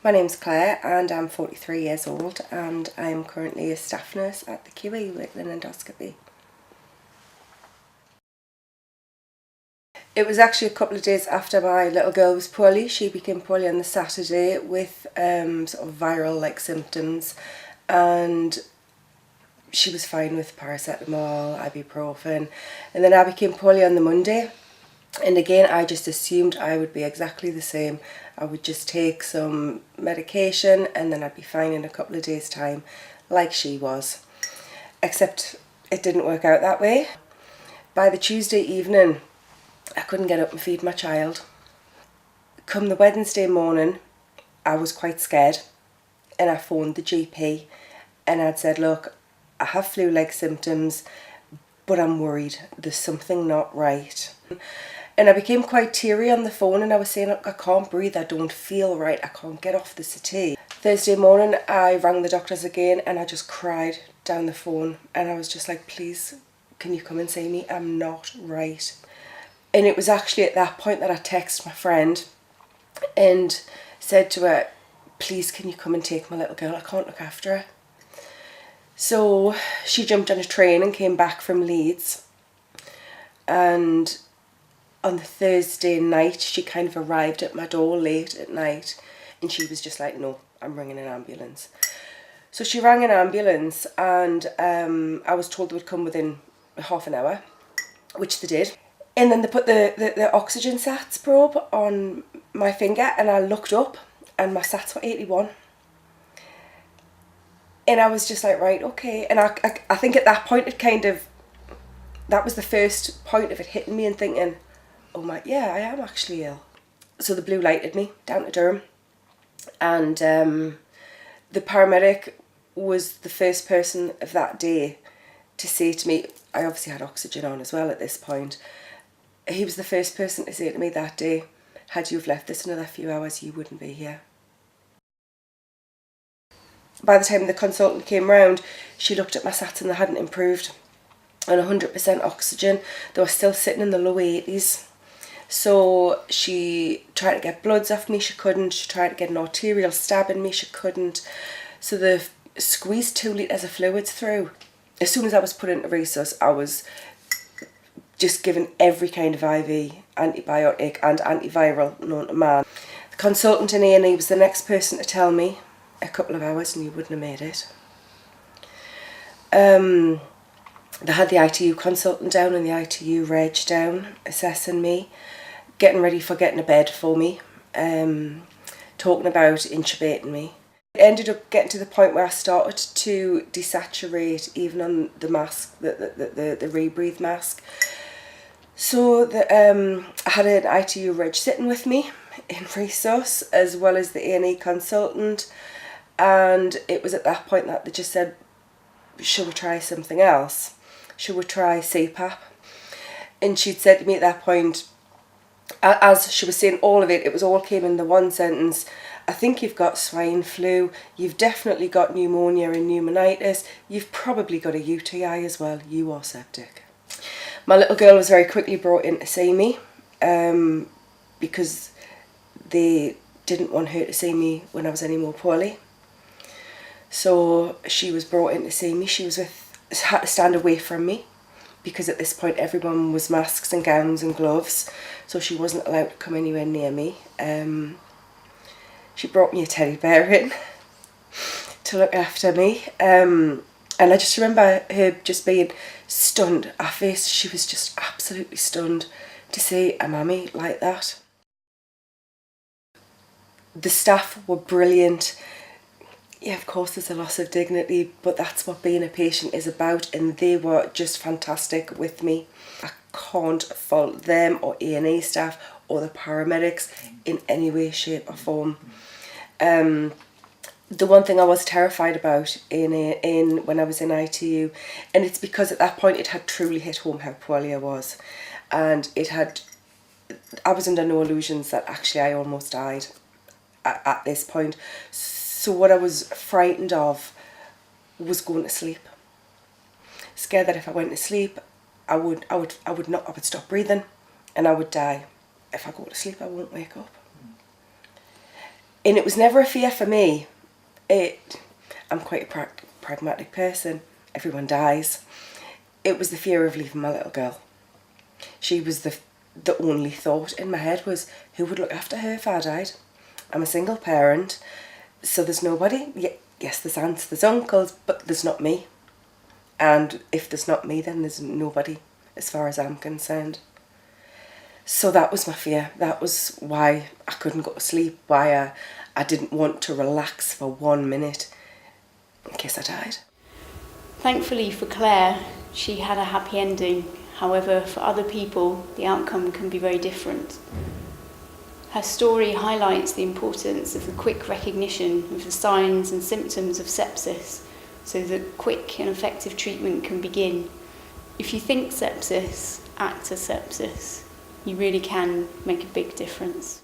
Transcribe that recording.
My name's Claire and I'm 43 years old and I'm currently a staff nurse at the QE working in endoscopy. It was actually a couple of days after my little girl was poorly. She became poorly on the Saturday with sort of viral-like symptoms, and she was fine with paracetamol, ibuprofen, and then I became poorly on the Monday. And again, I just assumed I would be exactly the same. I would just take some medication and then I'd be fine in a couple of days' time, like she was. Except it didn't work out that way. By the Tuesday evening, I couldn't get up and feed my child. Come the Wednesday morning, I was quite scared and I phoned the GP and I'd said, look, I have flu-like symptoms, but I'm worried. There's something not right. And I became quite teary on the phone and I was saying, look, I can't breathe, I don't feel right, I can't get off the settee. Thursday morning I rang the doctors again and I just cried down the phone and I was just like, please, can you come and see me? I'm not right. And it was actually at that point that I texted my friend and said to her, please, can you come and take my little girl? I can't look after her. So she jumped on a train and came back from Leeds, and on the Thursday night she kind of arrived at my door late at night and she was just like, no, I'm ringing an ambulance. So she rang an ambulance and I was told they would come within half an hour, which they did. And then they put the oxygen sats probe on my finger and I looked up and my sats were 81. And I was just like, right, okay. And I think at that point that was the first point of it hitting me and thinking, oh my, yeah, I am actually ill. So the blue lighted me down to Durham, and the paramedic was the first person of that day to say to me, I obviously had oxygen on as well at this point, he was the first person to say to me that day, had you have left this another few hours, you wouldn't be here. By the time the consultant came round, she looked at my sats and they hadn't improved. On 100% oxygen, they were still sitting in the low 80s. So she tried to get bloods off me, she couldn't. She tried to get an arterial stab in me, she couldn't. So they squeezed 2 litres of fluids through. As soon as I was put into resus, I was just given every kind of IV, antibiotic and antiviral known to man. The consultant in A&E was the next person to tell me, a couple of hours and you wouldn't have made it. They had the ITU consultant down and the ITU reg down, assessing me, getting ready for getting a bed for me, talking about intubating me. It ended up getting to the point where I started to desaturate even on the mask, the rebreathe mask. So I had an ITU reg sitting with me in resus as well as the A&E consultant, and it was at that point that they just said, shall we try something else? Shall we try CPAP? And she'd said to me at that point, as she was saying all of it, it was all came in the one sentence, I think you've got swine flu, you've definitely got pneumonia and pneumonitis, you've probably got a UTI as well, you are septic. My little girl was very quickly brought in to see me because they didn't want her to see me when I was any more poorly. So she was brought in to see me. She had to stand away from me because at this point everyone was masks and gowns and gloves, so she wasn't allowed to come anywhere near me. She brought me a teddy bear in to look after me, and I just remember her just being stunned. Her face, she was just absolutely stunned to see a mammy like that. The staff were brilliant. Yeah, of course there's a loss of dignity, but that's what being a patient is about, and they were just fantastic with me. I can't fault them or A&E staff or the paramedics in any way, shape or form. The one thing I was terrified about when I was in ITU, and it's because at that point it had truly hit home how poorly I was, and I was under no illusions that actually I almost died at this point. So what I was frightened of was going to sleep. Scared that if I went to sleep, I would stop breathing and I would die. If I go to sleep, I won't wake up. And it was never a fear for me. I'm quite a pragmatic person. Everyone dies. It was the fear of leaving my little girl. She was the only thought in my head was, who would look after her if I died? I'm a single parent, so there's nobody. Yes, there's aunts, there's uncles, but there's not me. And if there's not me, then there's nobody, as far as I'm concerned. So that was my fear. That was why I couldn't go to sleep, why I didn't want to relax for 1 minute in case I died. Thankfully for Claire, she had a happy ending. However, for other people, the outcome can be very different. Her story highlights the importance of the quick recognition of the signs and symptoms of sepsis so that quick and effective treatment can begin. If you think sepsis, act as sepsis. You really can make a big difference.